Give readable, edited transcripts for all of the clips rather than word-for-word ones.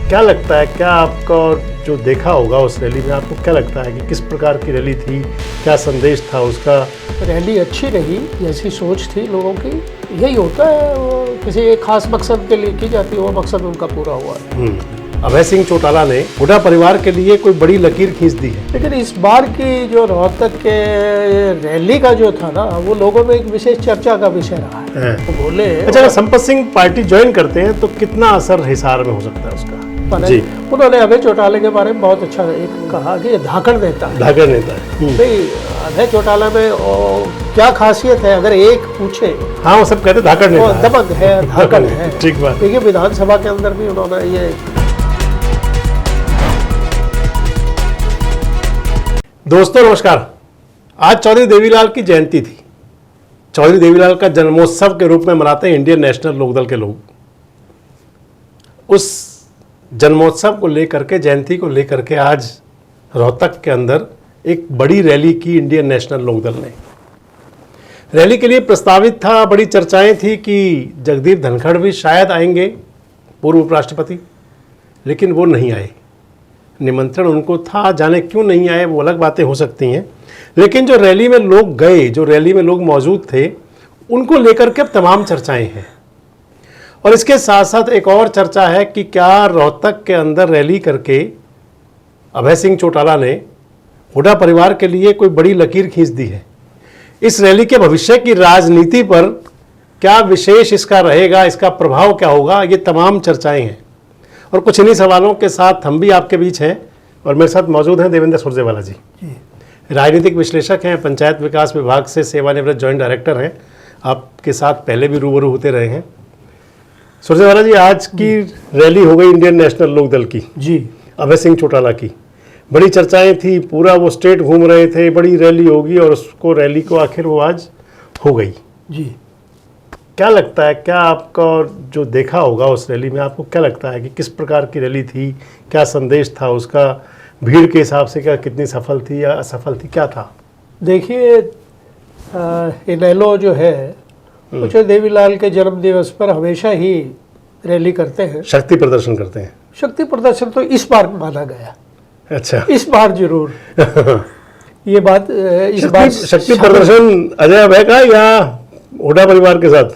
क्या लगता है, क्या आपका जो देखा होगा उस रैली में, आपको क्या लगता है कि किस प्रकार की रैली थी, क्या संदेश था उसका? रैली अच्छी रही, जैसी सोच थी लोगों की। यही होता है, वो किसी एक खास मकसद के लिए की जाती है, वो मकसद उनका पूरा हुआ है। अभय सिंह चौटाला ने हुड्डा परिवार के लिए कोई बड़ी लकीर खींच दी है। लेकिन इस बार की जो रोहतक के रैली का जो था ना, वो लोगों में एक विशेष चर्चा का विषय रहा है। तो बोले अच्छा, अगर संपत सिंह पार्टी ज्वाइन करते हैं तो कितना असर हिसार में हो सकता है उसका? जी, उन्होंने अभय चौटाला के बारे में बहुत अच्छा एक कहा कि ये धाकड़ नेता है। धाकड़ नेता है। नहीं, अभय चौटाला में क्या खासियत है अगर एक पूछे? हाँ, वो सब कहते धाकड़ नेता है, दबंग है, धाकड़ है। ठीक बात। देखिए विधानसभा के अंदर भी उन्होंने ये। दोस्तों नमस्कार। आज चौधरी देवीलाल की जयंती थी। चौधरी देवीलाल का जन्मोत्सव के रूप में मनाते हैं इंडियन नेशनल लोकदल के लोग। उस जन्मोत्सव को लेकर के, जयंती को लेकर के आज रोहतक के अंदर एक बड़ी रैली की इंडियन नेशनल लोकदल ने। रैली के लिए प्रस्तावित था, बड़ी चर्चाएं थी कि जगदीप धनखड़ भी शायद आएंगे, पूर्व उपराष्ट्रपति, लेकिन वो नहीं आए। निमंत्रण उनको था, जाने क्यों नहीं आए वो अलग बातें हो सकती हैं, लेकिन जो रैली में लोग गए, जो रैली में लोग मौजूद थे, उनको लेकर के अब तमाम चर्चाएं हैं। और इसके साथ साथ एक और चर्चा है कि क्या रोहतक के अंदर रैली करके अभय सिंह चौटाला ने हुड्डा परिवार के लिए कोई बड़ी लकीर खींच दी है। इस रैली के भविष्य की राजनीति पर क्या विशेष इसका रहेगा, इसका प्रभाव क्या होगा, ये तमाम चर्चाएं हैं। और कुछ इन्हीं सवालों के साथ हम भी आपके बीच हैं, और मेरे साथ मौजूद हैं देवेंद्र सुरजेवाला जी, राजनीतिक विश्लेषक हैं, पंचायत विकास विभाग से सेवानिवृत्त जॉइंट डायरेक्टर हैं, आपके साथ पहले भी रूबरू होते रहे हैं। सुरजेवाला जी, आज की रैली हो गई इंडियन नेशनल लोकदल की, जी, अभय सिंह चौटाला की, बड़ी चर्चाएं थी, पूरा वो स्टेट घूम रहे थे, बड़ी रैली होगी, और उसको रैली को आखिर वो आज हो गई। जी, क्या लगता है, क्या आपका जो देखा होगा उस रैली में, आपको क्या लगता है कि किस प्रकार की रैली थी, क्या संदेश था उसका, भीड़ के हिसाब से क्या कितनी सफल थी या असफल थी, क्या था? देखिए इनेलो जो है कुछ देवीलाल के जन्म दिवस पर हमेशा ही रैली करते हैं, शक्ति प्रदर्शन करते हैं। शक्ति प्रदर्शन तो इस बार माना गया। अच्छा, इस बार जरूर ये बात, इस बार शक्ति प्रदर्शन अजय अभय का या हुड्डा परिवार के साथ?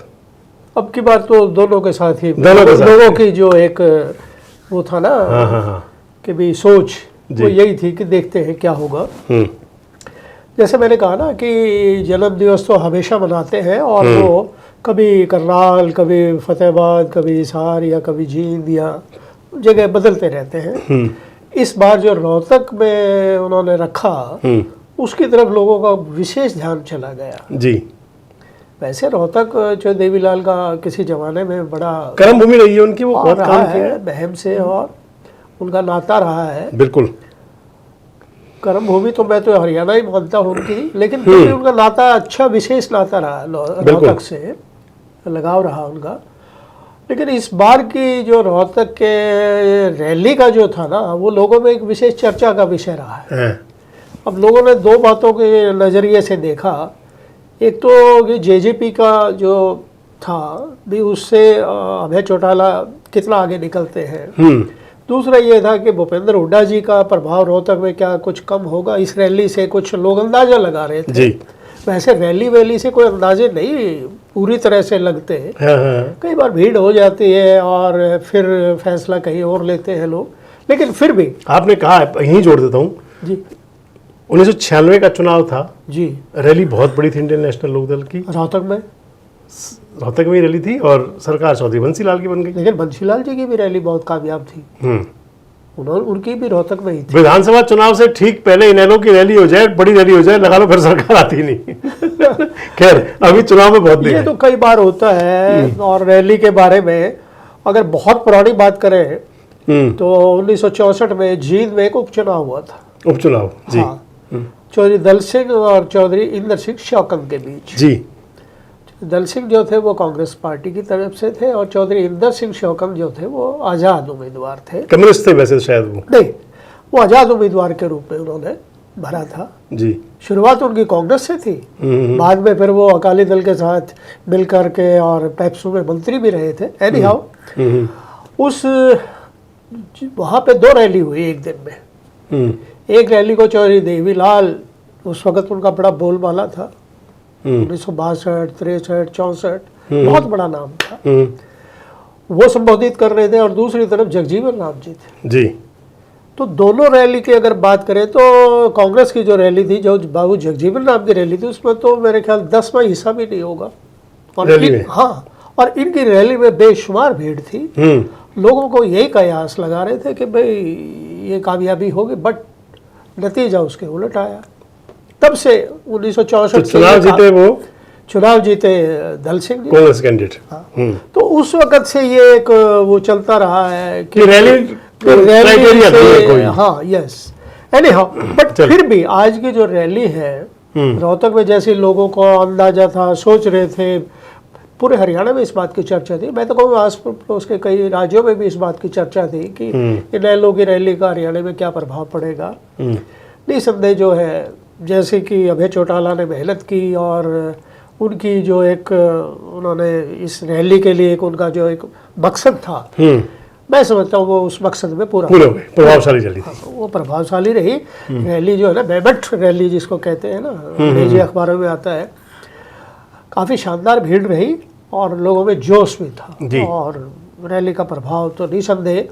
अब की बात तो दोनों के साथ ही, लोगों की जो एक वो था ना, कि भी सोच वो यही थी कि देखते हैं क्या होगा। जैसे मैंने कहा ना कि जन्म दिवस तो हमेशा मनाते हैं, और वो कभी करनाल, कभी फतेहाबाद, कभी हिसार या कभी जींद या जगह बदलते रहते हैं। इस बार जो रोहतक में उन्होंने रखा, उसकी तरफ लोगों का विशेष ध्यान चला गया। जी, वैसे रोहतक जो देवीलाल का किसी जमाने में बड़ा कर्म भूमि रही है उनकी, वो बहुत काम किया है बहम से, और उनका नाता रहा है। बिल्कुल, कर्म भूमि तो मैं तो हरियाणा ही मानता हूँ उनकी, लेकिन फिर भी उनका नाता अच्छा, विशेष नाता रहा, रोहतक से लगाव रहा उनका। लेकिन इस बार की जो रोहतक के रैली का जो था ना, वो लोगों में एक विशेष चर्चा का विषय रहा है। अब लोगों ने दो बातों के नज़रिए से देखा। एक तो कि जेजेपी का जो था भी, उससे अभय चौटाला कितना आगे निकलते हैं। दूसरा ये था कि भूपेंद्र हुड्डा जी का प्रभाव रोहतक में क्या कुछ कम होगा इस रैली से, कुछ लोग अंदाजा लगा रहे थे। जी। वैसे रैली से कोई अंदाजे नहीं पूरी तरह से लगते। कई बार भीड़ हो जाती है और फिर फैसला कहीं और लेते हैं लोग, लेकिन फिर भी आपने कहा, यहीं जोड़ देता हूँ जी, 1996 का चुनाव था जी, रैली बहुत बड़ी थी इंडियन नेशनल लोकदल की, रोहतक में ही रैली थी, और सरकार चौधरी बंसीलाल की बन गई। लेकिन बंसीलाल जी की भी रैली बहुत कामयाब थी। उनकी भी रोहतक में ही थी। विधानसभा चुनाव से ठीक पहले इनेलो की रैली हो जाए, बड़ी रैली हो जाए, लगा लो फिर सरकार आती नहीं। खैर, अभी चुनाव में बहुत ये तो कई बार होता है। और रैली के बारे में अगर बहुत पुरानी बात करें तो 1964 में जींद में एक उपचुनाव हुआ था। उपचुनाव, जी। हाँ, चौधरी दल सिंह और चौधरी इंदर सिंह शौकत के बीच। जी, दल सिंह जो थे वो कांग्रेस पार्टी की तरफ से थे, और चौधरी इंदर सिंह शौकत जो थे वो आज़ाद उम्मीदवार थे। कम्युनिस्ट थे वैसे शायद वो? नहीं, वो आज़ाद उम्मीदवार के रूप में उन्होंने भरा था। जी, शुरुआत उनकी कांग्रेस से थी, बाद में फिर वो अकाली दल के साथ मिलकर के और पैप्सू में मंत्री भी रहे थे। एनी हाउ, उस वहाँ पे 2 रैली हुई एक दिन में। एक रैली को चौधरी देवीलाल, उस वक्त उनका बड़ा बोलबाला था, 1962, 63, 64, बहुत बड़ा नाम था, वो संबोधित कर रहे थे, और दूसरी तरफ जगजीवन राम जी थे जी। तो दोनों रैली की अगर बात करें तो कांग्रेस की जो रैली थी, जो बाबू जगजीवन राम की रैली थी, उसमें तो मेरे ख्याल 10वां हिस्सा भी नहीं होगा। और रैली में? हाँ, और इनकी रैली में बेशुमार भीड़ थी। लोगों को यही कयास लगा रहे थे कि भाई ये कामयाबी होगी, बट नतीजा उसके उलट आया। तब से 1964 चुनाव जीते दल सिंह जी, कांग्रेस कैंडिडेट। तो उस वक्त से ये एक वो चलता रहा है कि रैली से, हाँ, यस, एनी हाउ, बट फिर भी आज की जो रैली है रोहतक में, जैसे लोगों को अंदाजा था, सोच रहे थे, पूरे हरियाणा में इस बात की चर्चा थी, मैं तो कहूँ आस पड़ोस के कई राज्यों में भी इस बात की चर्चा थी कि इनेलो की रैली का हरियाणा में क्या प्रभाव पड़ेगा। निसंदेह जो है, जैसे कि अभय चौटाला ने मेहनत की, और उनकी जो एक उन्होंने इस रैली के लिए एक उनका जो एक मकसद था, मैं समझता हूँ वो उस मकसद में पूरा हो गए, प्रभावशाली चली थी। वो प्रभावशाली रही रैली, जो है ना, बेबट रैली जिसको कहते हैं ना, अंग्रेजी अखबारों में आता है, काफ़ी शानदार भीड़ रही और लोगों में जोश भी था, और रैली का प्रभाव तो निसंदेह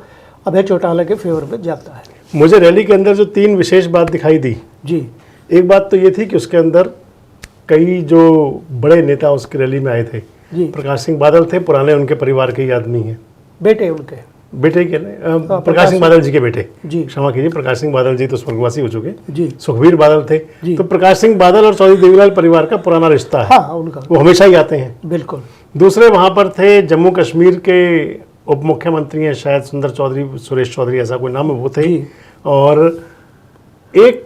अभय चौटाला के फेवर में जाता है। मुझे रैली के अंदर जो 3 विशेष बात दिखाई दी जी, एक बात तो ये थी कि उसके अंदर कई जो बड़े नेता उसकी रैली में आए थे। जी, प्रकाश सिंह बादल थे, पुराने उनके परिवार के ही आदमी हैं, बेटे उनके, बेटे के नहीं, प्रकाश सिंह बादल जी के बेटे, जी, क्षमा कीजिए, प्रकाश सिंह बादल जी तो स्वर्गवासी हो चुके, जी, सुखबीर बादल थे। तो प्रकाश सिंह बादल और चौधरी देवीलाल परिवार का पुराना रिश्ता है, हाँ, उनका वो हमेशा ही आते हैं। बिल्कुल। दूसरे वहां पर थे जम्मू कश्मीर के उप मुख्यमंत्री हैं, शायद सुंदर चौधरी, सुरेश चौधरी ऐसा कोई नाम है, वो थे। और एक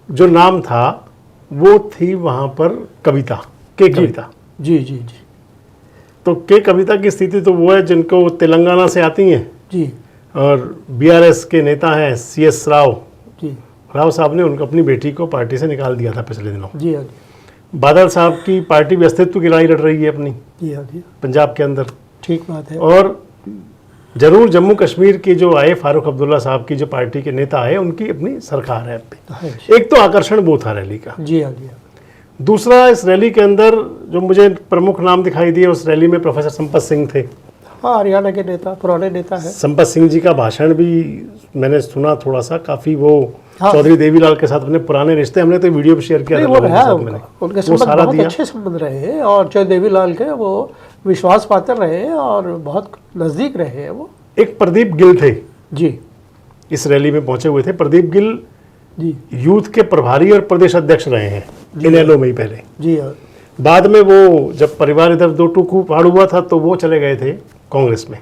जो नाम था वो थी वहां पर कविता, के कविता। जी जी जी। तो के कविता की स्थिति तो वो है जिनको तेलंगाना से आती हैं जी, और बीआरएस के नेता हैं CS राव जी, राव साहब ने उनको अपनी बेटी को पार्टी से निकाल दिया था पिछले दिनों। जी, हाँ जी, बादल साहब की पार्टी भी अस्तित्व की लड़ाई लड़ रही है अपनी, जी, हाँ जी, पंजाब के अंदर। ठीक बात है। और जरूर जम्मू कश्मीर के जो आए फारूक अब्दुल्ला साहब की जो पार्टी के नेता आए, उनकी अपनी सरकार है हाँ अपनी। एक तो आकर्षण वो था रैली का। जी, हाँ जी। दूसरा, इस रैली के अंदर जो मुझे प्रमुख नाम दिखाई दिए उस रैली में प्रोफेसर संपत सिंह थे। हाँ, हरियाणा के नेता, पुराने नेता है। संपत सिंह जी का भाषण भी मैंने सुना थोड़ा सा, काफी वो हाँ, चौधरी देवीलाल के साथ अपने पुराने रिश्ते, हमने तो वीडियो भी शेयर किया था वो लोगों के रहा साथ उनका, मैंने। उनके वो संबंध सारा बहुत दिया। अच्छे संबंध रहे, और चौधरी देवीलाल के वो विश्वास पात्र रहे और बहुत नजदीक रहे हैं वो। एक प्रदीप गिल थे जी, इस रैली में पहुंचे हुए थे। प्रदीप गिल जी, यूथ के प्रभारी और प्रदेश अध्यक्ष रहे हैं इनेलो में ही पहले। जी, हाँ, बाद में वो जब परिवार इधर दो टूक फाड़ हुआ था तो वो चले गए थे कांग्रेस में।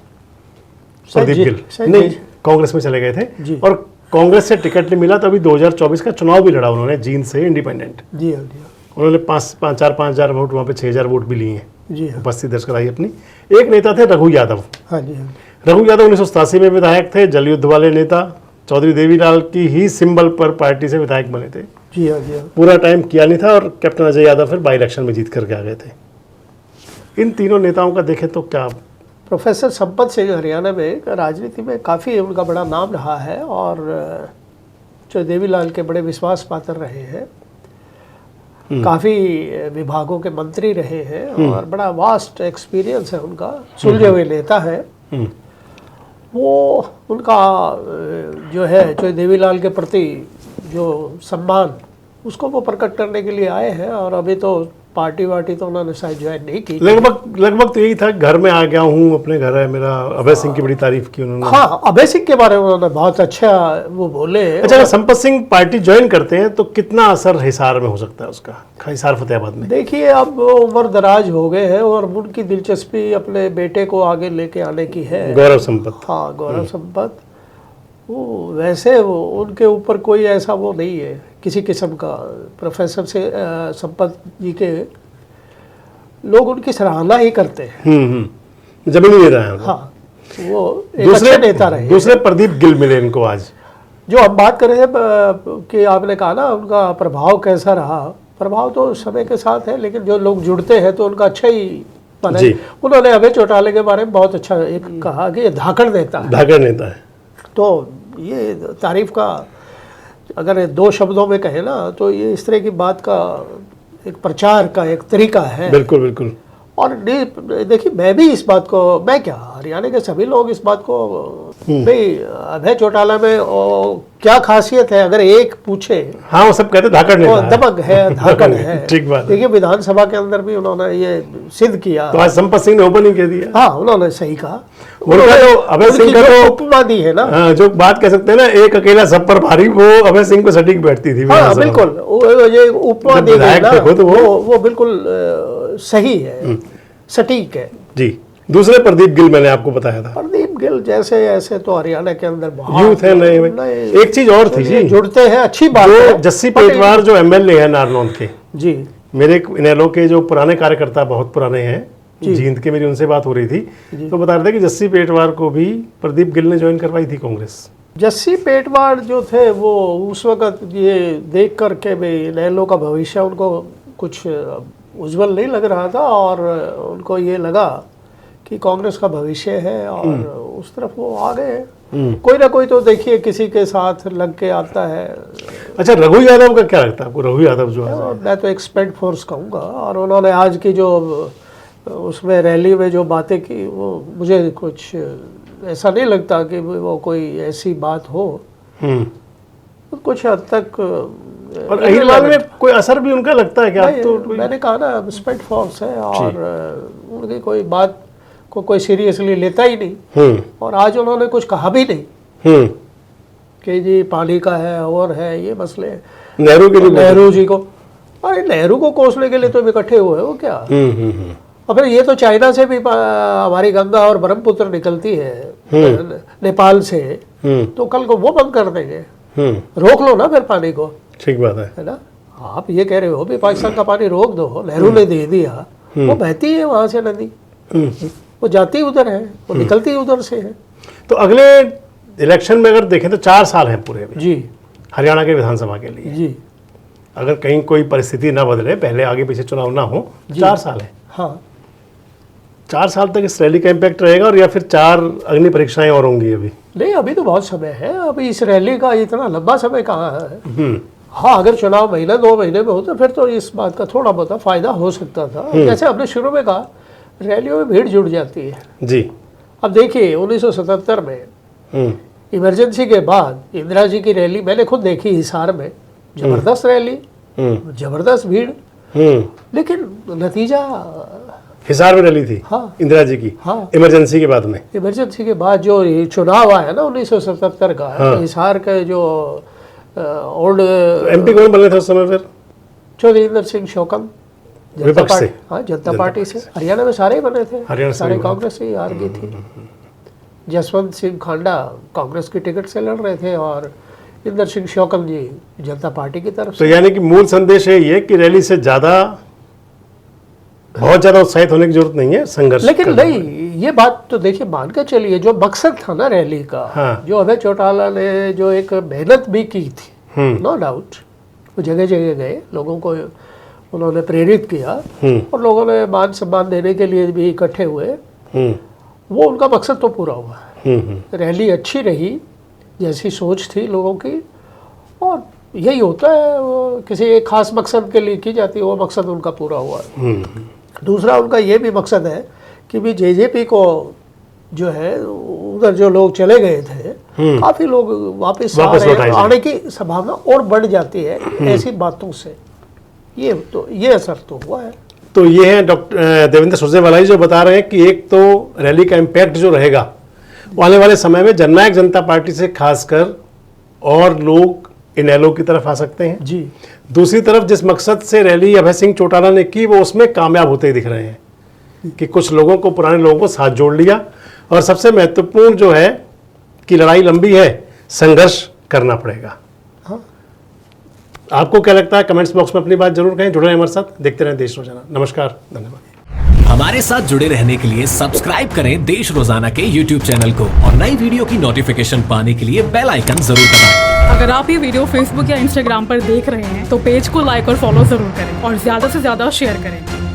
प्रदीप जी, गिल शायद नहीं, जी। कांग्रेस में चले गए थे जी। और कांग्रेस से टिकट नहीं मिला तो अभी 2024 का चुनाव भी लड़ा उन्होंने जींद से इंडिपेंडेंट। जी, हाँ जी, उन्होंने 5,000 वोट, वहाँ पे 6,000 वोट भी लिए हैं, जी, हाँ, उपस्थिति दर्ज कराई अपनी। एक नेता थे रघु यादव। हाँ जी, हाँ, रघु यादव 1987 में विधायक थे, जल युद्ध वाले नेता, चौधरी देवीलाल की ही सिंबल पर पार्टी से विधायक बने थे। जी, हाँ, जी, हाँ, पूरा टाइम किया नहीं था और कैप्टन अजय यादव फिर बाई इलेक्शन में जीत करके आ गए थे। इन तीनों नेताओं का देखें तो क्या प्रोफेसर संपत सिंह हरियाणा में राजनीति में काफ़ी उनका बड़ा नाम रहा है, और जो देवीलाल के बड़े विश्वास पात्र रहे हैं, काफ़ी विभागों के मंत्री रहे हैं, और बड़ा वास्ट एक्सपीरियंस है उनका, सुलझे हुए नेता है वो। उनका जो है जो देवीलाल के प्रति जो सम्मान, उसको वो प्रकट करने के लिए आए हैं। और अभी तो पार्टी वार्टी तो उन्होंने शायद ज्वाइन नहीं की। लगभग तो यही था, घर में आ गया हूँ, अपने घर है मेरा। अभय सिंह की बड़ी तारीफ की उन्होंने। हाँ, अभय सिंह के बारे में उन्होंने बहुत अच्छा वो बोले। अच्छा, अगर संपत सिंह पार्टी ज्वाइन करते हैं तो कितना असर हिसार में हो सकता है उसका, हिसार फतेहाबाद में? देखिए, अब उम्र दराज हो गए हैं और उनकी दिलचस्पी अपने बेटे को आगे लेके आने की है, गौरव संपत। हाँ, गौरव संपत। वो वैसे वो उनके ऊपर कोई ऐसा वो नहीं है किसी किस्म का। प्रोफेसर से संपत जी के लोग उनकी सराहना ही करते हैं। जमीन ले रहा है। हाँ, वो एक अच्छे नेता रहे। दूसरे प्रदीप गिल मिले इनको आज। जो हम बात कर रहे हैं कि आपने कहा ना उनका प्रभाव कैसा रहा, प्रभाव तो समय के साथ है, लेकिन जो लोग जुड़ते हैं तो उनका अच्छा ही बने। उन्होंने अभय चौटाला के बारे में बहुत अच्छा एक कहा कि ये धाकड़ नेता है। धाकड़ नेता है, तो ये तारीफ का अगर 2 शब्दों में कहें ना तो ये इस तरह की बात का एक प्रचार का एक तरीका है। बिल्कुल बिल्कुल। और देखिए मैं भी इस बात को, मैं क्या हरियाणा के सभी लोग इस बात को, भाई अभय चौटाला में क्या खासियत है अगर एक पूछे। हाँ वो सब कहते धाकड़ नेता है, दबंग है, धाकड़ है। ठीक बात है। देखिए विधानसभा के अंदर भी उन्होंने ये सिद्ध किया। तो आज संपत सिंह ने ओपनिंग कह दिया। हाँ उन्होंने सही कहा। उनका तो अभय सिंह का तो उपमा दी है ना, हाँ, जो बात कह सकते हैं ना एक अकेला सब पर भारी, वो अभय सिंह को सटीक बैठती थी। हाँ बिल्कुल, ये उपमा दी गई ना, वो बिल्कुल सही है, सटीक है जी। दूसरे प्रदीप गिल मैंने आपको बताया था। प्रदीप गिल जैसे ऐसे तो हरियाणा के अंदर यूथ है नए में। एक चीज और थी जी, जुड़ते हैं, अच्छी बात है। जस्सी पेटवार जो एमएलए है नारनौल के जी, मेरे इनेलो के जो पुराने कार्यकर्ता बहुत पुराने हैं, जींद के, मेरी उनसे बात हो रही थी तो बता रहे थे कि जस्सी पेटवार को भी प्रदीप गिल ने ज्वाइन करवाई थी कांग्रेस। जस्सी पेटवार जो थे वो उस वक्त ये देख करके भाई इनेलो का भविष्य उनको कुछ उज्जवल नहीं लग रहा था और उनको ये लगा कि कांग्रेस का भविष्य है और उस तरफ वो आ गए। कोई ना कोई तो देखिए किसी के साथ लग के आता है। अच्छा रघु यादव का क्या लगता है आपको? रघु यादव जो है, मैं तो एक्सपेक्ट फोर्स कहूँगा, और उन्होंने आज की जो उसमें रैली में जो बातें की वो मुझे कुछ ऐसा नहीं लगता कि वो कोई ऐसी बात हो। कुछ हद तक और अहिरवाल में कोई असर भी उनका लगता है क्या? तो मैंने कहा ना रिस्पेक्ट फोर्स है और उनकी कोई बात को कोई सीरियसली लेता ही नहीं। और आज उन्होंने कुछ कहा भी नहीं कि जी पानी का है और है ये मसले। नेहरू के लिए, नेहरू जी को, अरे नेहरू को कोसने के लिए तो इकट्ठे हुए वो क्या। और फिर ये तो चाइना से भी हमारी गंगा और ब्रह्मपुत्र निकलती है नेपाल से, तो कल को वो बंद कर देंगे। रोक लो ना फिर पानी को। ठीक बात है ना। आप ये कह रहे हो भी पाकिस्तान का पानी रोक दो, नेहरू ने दे दिया, वो बहती है वहां से नदी, वो जाती उधर है, वो निकलती उधर से है। तो अगले इलेक्शन में अगर देखें तो 4 साल हैं पूरे जी हरियाणा के विधानसभा के लिए जी। अगर कहीं कोई परिस्थिति ना बदले, पहले आगे पीछे चुनाव ना हो, 4 साल है। हाँ 4 साल तक इस रैली का इम्पैक्ट रहेगा और या फिर 4 अग्नि परीक्षाएं और होंगी? अभी नहीं, अभी तो बहुत समय है, अभी इस रैली का इतना लंबा समय कहाँ है। हाँ अगर चुनाव महीना 2 महीने में होता फिर तो इस बात का थोड़ा बहुत फायदा हो सकता था। जैसे हमने शुरू में कहा रैलियों में भीड़ जुड़ जाती है जी। अब देखिए 1977 में इमरजेंसी के बाद इंदिरा जी की रैली मैंने खुद देखी हिसार में, जबरदस्त रैली, जबरदस्त भीड़, लेकिन नतीजा हिसार में रैली थी। हाँ इंदिरा जी की। हाँ इमरजेंसी के बाद में, इमरजेंसी के बाद जो चुनाव आया ना 1977 का, हाँ। हिसार के जो ओल्ड एमपी कौन बने थे उस समय? फिर चौधरी सिंह शोकम, विपक्ष से, हाँ जनता पार्टी से। हरियाणा में सारे बने थे, हरियाणा सारे कांग्रेस से हार गई थी। जसवंत सिंह खांडा कांग्रेस की टिकट से लड़ रहे थे और इंदर सिंह शोकम जी जनता पार्टी की तरफ से। तो यानी कि मूल संदेश है ये कि रैली से बहुत ज्यादा उत्साहित होने की जरूरत नहीं है, संघर्ष। लेकिन नहीं, ये बात तो देखिए मान के चलिए जो मकसद था ना रैली का, हाँ। जो अभय चौटाला ने जो एक मेहनत भी की थी, नो डाउट, वो जगह जगह गए, लोगों को उन्होंने प्रेरित किया और लोगों ने मान सम्मान देने के लिए भी इकट्ठे हुए, वो उनका मकसद तो पूरा हुआ। रैली अच्छी रही जैसी सोच थी लोगों की, और यही होता है, वो किसी एक खास मकसद के लिए की जाती है, वो मकसद उनका पूरा हुआ। दूसरा उनका ये भी मकसद है कि भी जेजेपी को जो है उधर जो लोग चले गए थे, काफी लोग वापस आने की संभावना और बढ़ जाती है ऐसी बातों से। ये असर तो हुआ है। तो ये है डॉक्टर देवेंद्र सुरजेवाला जी जो बता रहे हैं कि एक तो रैली का इम्पैक्ट जो रहेगा वो आने वाले समय में जननायक जनता पार्टी से खासकर और लोग इनेलो की तरफ आ सकते हैं जी। दूसरी तरफ जिस मकसद से रैली अभय सिंह चौटाला ने की वो उसमें कामयाब होते ही दिख रहे हैं कि कुछ लोगों को, पुराने लोगों को साथ जोड़ लिया। और सबसे महत्वपूर्ण जो है कि लड़ाई लंबी है, संघर्ष करना पड़ेगा। हाँ। आपको क्या लगता है? कमेंट्स बॉक्स में अपनी बात जरूर कहें। जुड़े रहें हमारे साथ, देखते रहें देश रोजाना। नमस्कार, धन्यवाद। हमारे साथ जुड़े रहने के लिए सब्सक्राइब करें देश रोजाना के YouTube चैनल को और नई वीडियो की नोटिफिकेशन पाने के लिए बेल आइकन जरूर दबाएं। अगर आप ये वीडियो Facebook या Instagram पर देख रहे हैं तो पेज को लाइक और फॉलो जरूर करें और ज्यादा से ज्यादा शेयर करें।